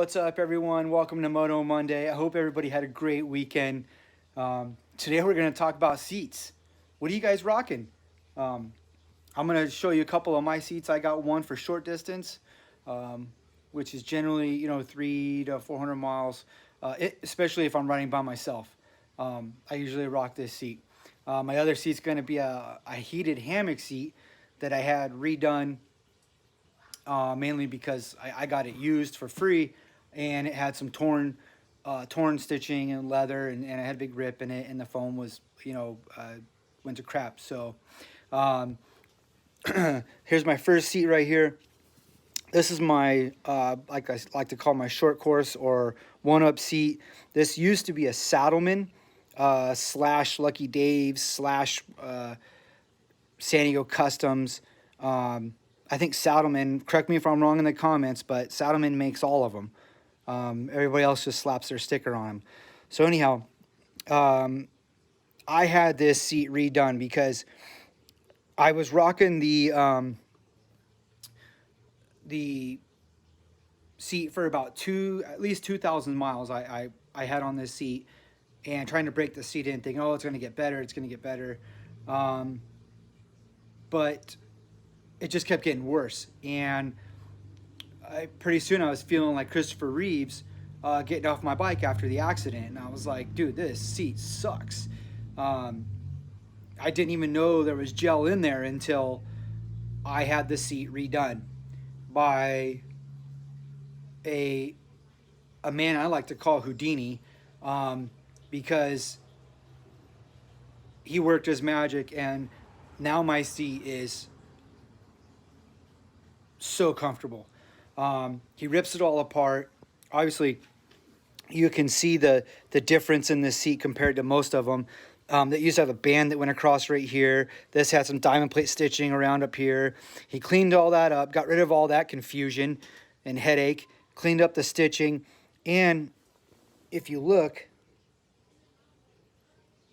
what's up, everyone? Welcome to MOTO Monday. I hope everybody had a great weekend. Today we're going to talk about seats. What are you guys rocking? I'm going to show you a couple of my seats. I got one for short distance, which is generally 300 to 400 miles, especially if I'm riding by myself. I usually rock this seat. My other seat's going to be a heated hammock seat that I had redone. Mainly because I got it used for free, and it had some torn stitching and leather, and it had a big rip in it, and the foam was went to crap. So here's my first seat right here. This is my like I like to call my short course or one-up seat. This used to be a Saddleman slash Lucky Dave's slash San Diego Customs. I think Saddleman, correct me if I'm wrong in the comments, but Saddleman makes all of them. Everybody else just slaps their sticker on them. So anyhow, I had this seat redone because I was rocking the seat for about at least 2,000 miles I had on this seat, and trying to break the seat in, thinking, oh, it's going to get better, it's going to get better. But it just kept getting worse, and pretty soon I was feeling like Christopher Reeves getting off my bike after the accident, and I was like, dude, this seat sucks. I didn't even know there was gel in there until I had the seat redone by a man I like to call Houdini, because he worked his magic, and now my seat is so comfortable. He rips it all apart. Obviously, you can see the difference in this seat compared to most of them. That used to have a band that went across right here. This had some diamond plate stitching around up here. He cleaned all that up, got rid of all that confusion and headache, cleaned up the stitching, and if you look,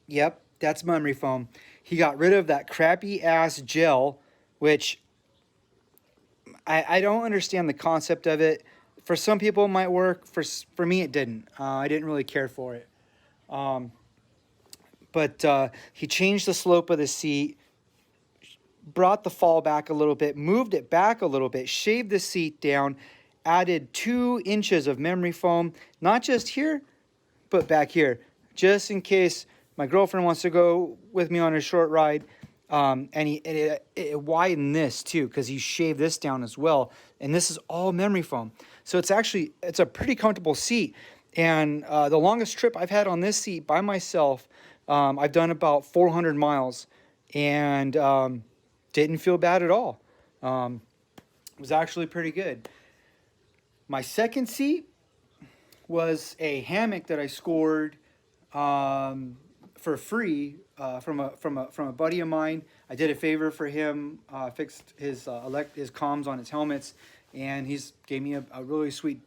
yep, that's memory foam. He got rid of that crappy ass gel, which I don't understand the concept of it. For some people it might work. For me it didn't. I didn't really care for it. But he changed the slope of the seat, brought the fall back a little bit, moved it back a little bit, shaved the seat down, added 2 inches of memory foam, not just here, but back here, just in case my girlfriend wants to go with me on a short ride. And it widened this too, because he shaved this down as well, and this is all memory foam. So it's a pretty comfortable seat. And the longest trip I've had on this seat by myself, I've done about 400 miles, and didn't feel bad at all. It was actually pretty good. My second seat was a hammock that I scored for free from a buddy of mine. I did a favor for him, fixed his comms on his helmets, and he's gave me a really sweet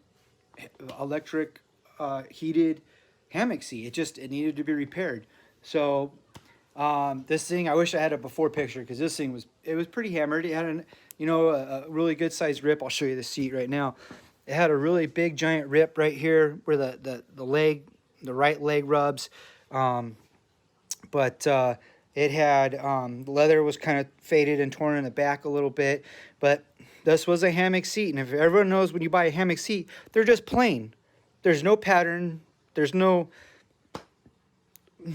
electric heated hammock seat. It needed to be repaired. So this thing, I wish I had a before picture, because this thing was pretty hammered. It had a really good sized rip. I'll show you the seat right now. It had a really big giant rip right here where the right leg rubs. But it had the leather was kind of faded and torn in the back a little bit. But this was a hammock seat, and if everyone knows, when you buy a hammock seat, they're just plain. There's no pattern. There's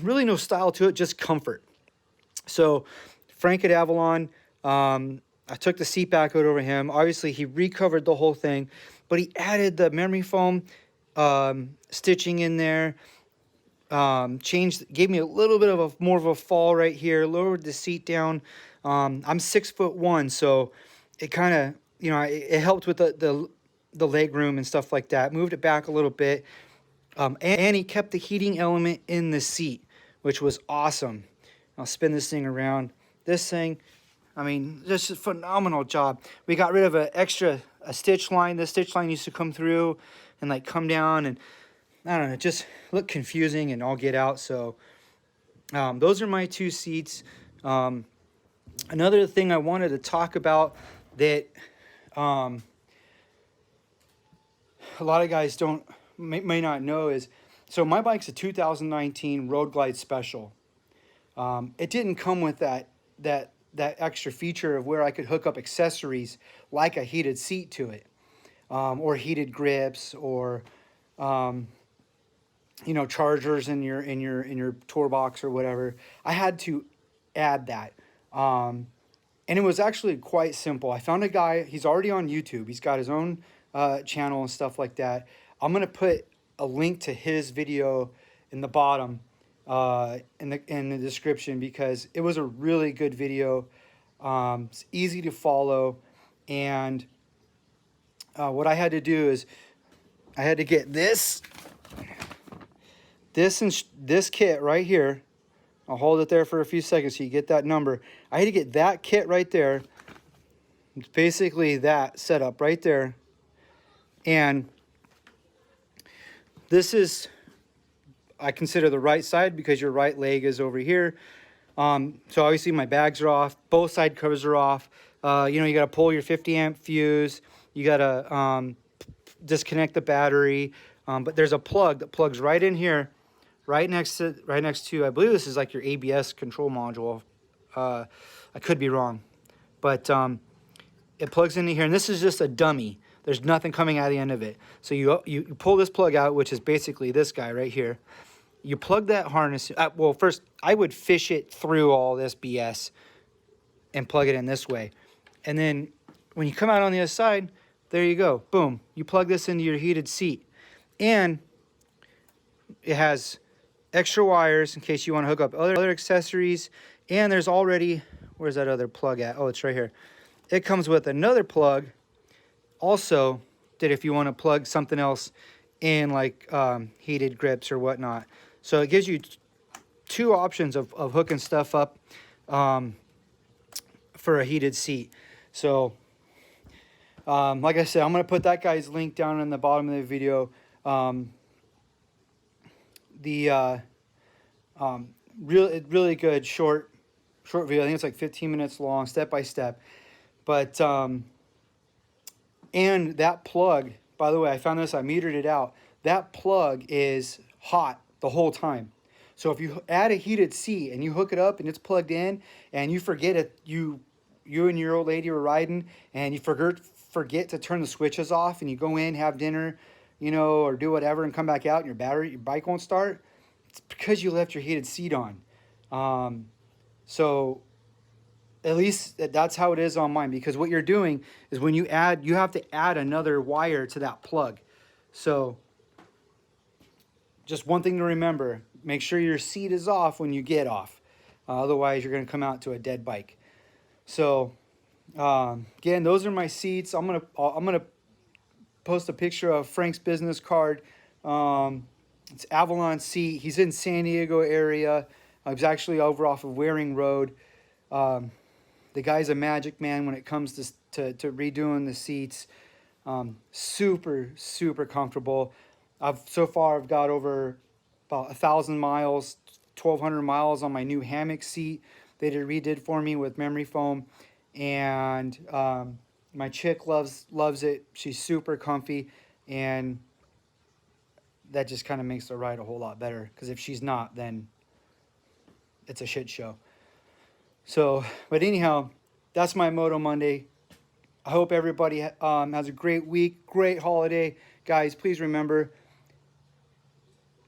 really no style to it, just comfort. So Frank at Avalon, I took the seat back out over him. Obviously, he recovered the whole thing, but he added the memory foam stitching in there. Gave me a little bit of more of a fall right here, lowered the seat down. I'm 6'1", so it kind of, it helped with the leg room and stuff like that. Moved it back a little bit. And he kept the heating element in the seat, which was awesome. I'll spin this thing around. This thing, I mean, just a phenomenal job. We got rid of a stitch line. The stitch line used to come through and like come down, and I don't know, just looked confusing and all get out. So those are my 2 seats. Another thing I wanted to talk about that a lot of guys may not know is, so my bike's a 2019 Road Glide Special. It didn't come with that extra feature of where I could hook up accessories like a heated seat to it, or heated grips, or you know, chargers in your tour box or whatever. I had to add that. And it was actually quite simple. I found a guy, he's already on YouTube. He's got his own channel and stuff like that. I'm going to put a link to his video in the bottom in the description, because it was a really good video. It's easy to follow. And what I had to do is I had to get this kit right here. I'll hold it there for a few seconds so you get that number. I had to get that kit right there. It's basically that setup right there. And this is, I consider the right side because your right leg is over here. So obviously my bags are off. Both side covers are off. You know, you got to pull your 50 amp fuse. You got to disconnect the battery. But there's a plug that plugs right in here. Right next to, I believe this is like your ABS control module. I could be wrong, but it plugs into here, and this is just a dummy. There's nothing coming out of the end of it. So you pull this plug out, which is basically this guy right here. You plug that harness. Well, first I would fish it through all this BS and plug it in this way, and then when you come out on the other side, there you go. Boom. You plug this into your heated seat, and it has extra wires in case you want to hook up other accessories. And there's already, where's that other plug at? Oh, it's right here. It comes with another plug also, that if you want to plug something else in, like heated grips or whatnot. So it gives you two options of hooking stuff up for a heated seat. So like I said, I'm going to put that guy's link down in the bottom of the video. Really good short video. I think it's like 15 minutes long, step by step. But and that plug, by the way, I found this, I metered it out. That plug is hot the whole time. So if you add a heated seat and you hook it up and it's plugged in, and you forget it, you and your old lady were riding and you forget to turn the switches off, and you go in, have dinner, you know, or do whatever, and come back out and your bike won't start. It's because you left your heated seat on. So at least that's how it is on mine, because what you're doing is when you have to add another wire to that plug. So just one thing to remember, make sure your seat is off when you get off. Otherwise you're going to come out to a dead bike. So again, those are my seats. I'm gonna post a picture of Frank's business card. It's Avalon Seat. He's in San Diego area. He's actually over off of Waring Road. The guy's a magic man when it comes to redoing the seats. Super comfortable. So far I've got over about 1,000 miles, 1,200 miles on my new hammock seat they redid for me with memory foam. And my chick loves it. She's super comfy, and that just kind of makes the ride a whole lot better, because if she's not, then it's a shit show. So, but anyhow, that's my Moto Monday. I hope everybody has a great week, great holiday. Guys, please remember,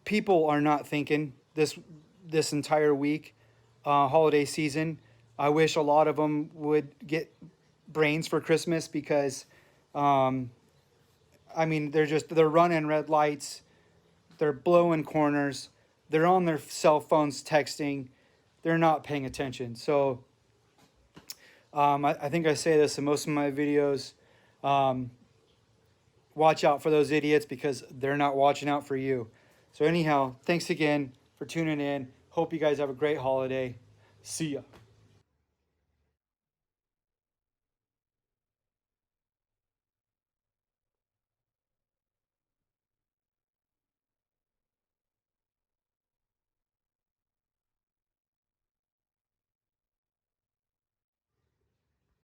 people are not thinking this entire week, holiday season. I wish a lot of them would get brains for Christmas, because, I mean, they're running red lights. They're blowing corners. They're on their cell phones texting. They're not paying attention. So I think I say this in most of my videos. Watch out for those idiots, because they're not watching out for you. So anyhow, thanks again for tuning in. Hope you guys have a great holiday. See ya.